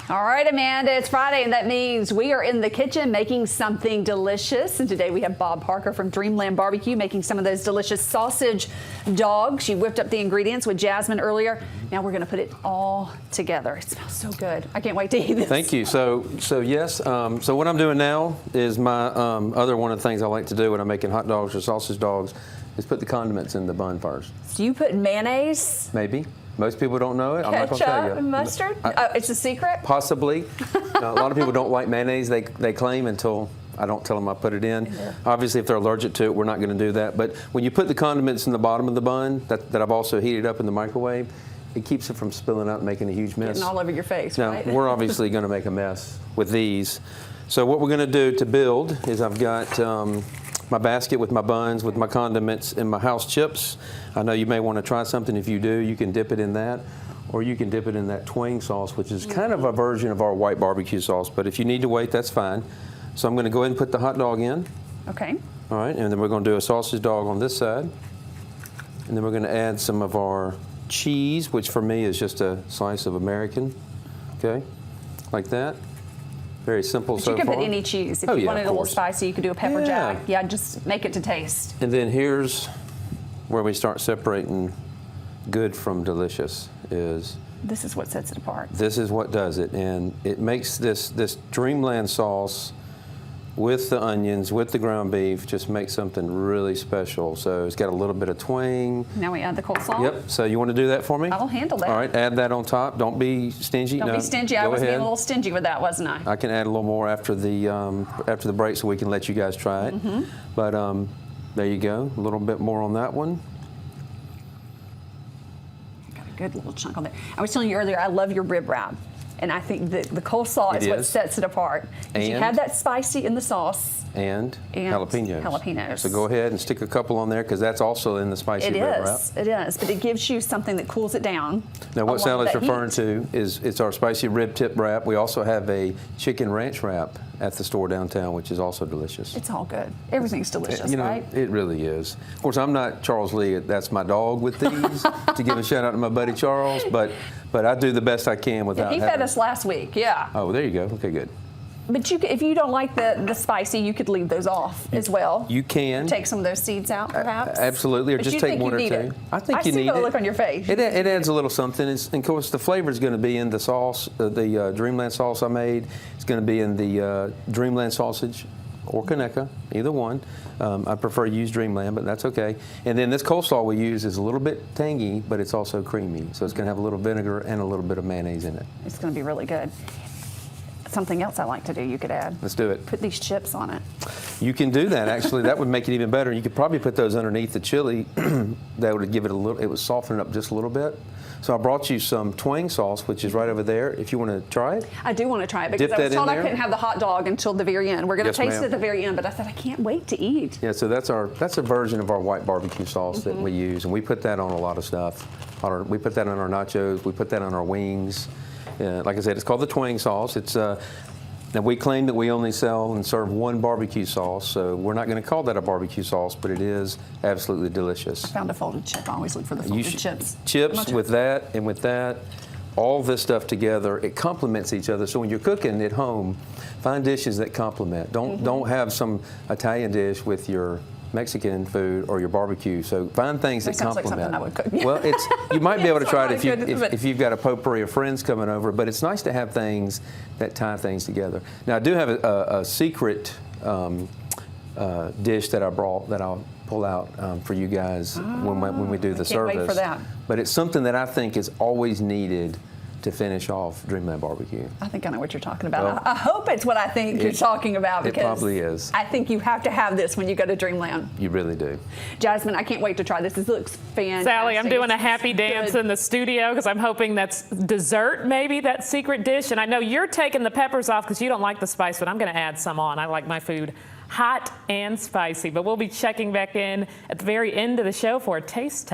All right, Amanda, it's Friday, and that means we are in the kitchen making something delicious. And today we have Bob Parker from Dreamland Barbecue making some of those delicious sausage dogs. She whipped up the ingredients with Jasmine earlier. Now we're going to put it all together. It smells so good. I can't wait to eat this. Thank you. So what I'm doing now is my other one of the things I like to do when I'm making hot dogs or sausage dogs is put the condiments in the bun first. Do you put mayonnaise? Maybe. Most people don't know it. I'm not going to tell you. Ketchup and mustard? It's a secret? Possibly. A lot of people don't like mayonnaise, they claim, until I don't tell them I put it in. Yeah. Obviously, if they're allergic to it, we're not going to do that. But when you put the condiments in the bottom of the bun that I've also heated up in the microwave, it keeps it from spilling out and making a huge mess. Getting all over your face, now, right? We're obviously going to make a mess with these. So what we're going to do to build is I've got my basket with my buns, with my condiments, and my house chips. I know you may want to try something. If you do, you can dip it in that, or you can dip it in that twang sauce, which is kind of a version of our white barbecue sauce. But if you need to wait, that's fine. So I'm going to go ahead and put the hot dog in. Okay. All right, and then we're going to do a sausage dog on this side. And then we're going to add some of our cheese, which for me is just a slice of American. Okay, like that. Very simple so far. You can put any cheese. If you wanted a little spicy, you could do a pepper jack. Yeah, just make it to taste. And then here's where we start separating good from delicious. This is what sets it apart. This is what does it. And it makes this Dreamland sauce with the onions, with the ground beef, just make something really special. So it's got a little bit of twang. Now we add the coleslaw? Yep. So you want to do that for me? I'll handle that. All right, add that on top. Don't be stingy. Don't be stingy. I was being a little stingy with that, wasn't I? I can add a little more after the break so we can let you guys try it. But there you go. A little bit more on that one. Got a good little chunk on there. I was telling you earlier, I love your rib wrap. And I think the coleslaw is what sets it apart. Because you have that spicy in the sauce. And jalapenos. Jalapenos. So go ahead and stick a couple on there, because that's also in the spicy rib wrap. It is. But it gives you something that cools it down. Now what Sally's referring to is it's our spicy rib tip wrap. We also have a chicken ranch wrap at the store downtown, which is also delicious. It's all good. Everything's delicious, right? It really is. Of course, I'm not Charles Lee. That's my dog with these, to give a shout out to my buddy Charles. But I do the best I can without He fed us last week, yeah. Oh, there you go. Okay, good. But if you don't like the spicy, you could leave those off as well. You can. Take some of those seeds out, perhaps. Absolutely, or just take one or two. I think you need it. I see the look on your face. It adds a little something. And of course, the flavor is going to be in the sauce, the Dreamland sauce I made. It's going to be in the Dreamland sausage or Conecuh, either one. I prefer to use Dreamland, but that's okay. And then this coleslaw we use is a little bit tangy, but it's also creamy. So it's going to have a little vinegar and a little bit of mayonnaise in it. It's going to be really good. Something else I like to do, you could add. Let's do it. Put these chips on it. You can do that, actually. That would make it even better. You could probably put those underneath the chili. That would give it a little, it would soften it up just a little bit. So I brought you some twang sauce, which is right over there, if you want to try it. I do want to try it, because I was told I couldn't have the hot dog until the very end. We're going to taste it at the very end, but I said I can't wait to eat. Yeah, so that's a version of our white barbecue sauce that we use, and we put that on a lot of stuff. We put that on our nachos. We put that on our wings. Like I said, it's called the twang sauce. It's now we claim that we only sell and serve one barbecue sauce, so we're not going to call that a barbecue sauce, but it is absolutely delicious. I found a folded chip. I always look for the folded chips. Chips with that and with that, all this stuff together, it complements each other. So when you're cooking at home, find dishes that complement. Don't have some Italian dish with your Mexican food or your barbecue. So find things that complement. Like something I would cook. Well, you might be able to try it if you've got a potpourri of friends coming over, but it's nice to have things that tie things together. Now I do have a secret dish that I brought that I'll pull out for you guys when we do the service. Can't wait for that. But it's something that I think is always needed to finish off Dreamland Barbecue. I think I know what you're talking about. Well, I hope it's what I think you're talking about, because it probably is. I think you have to have this when you go to Dreamland. You really do. Jasmine, I can't wait to try this. This looks fantastic. Sally, I'm doing a happy dance in the studio because I'm hoping that's dessert, maybe, that secret dish. And I know you're taking the peppers off because you don't like the spice, but I'm going to add some on. I like my food hot and spicy. But we'll be checking back in at the very end of the show for a taste test.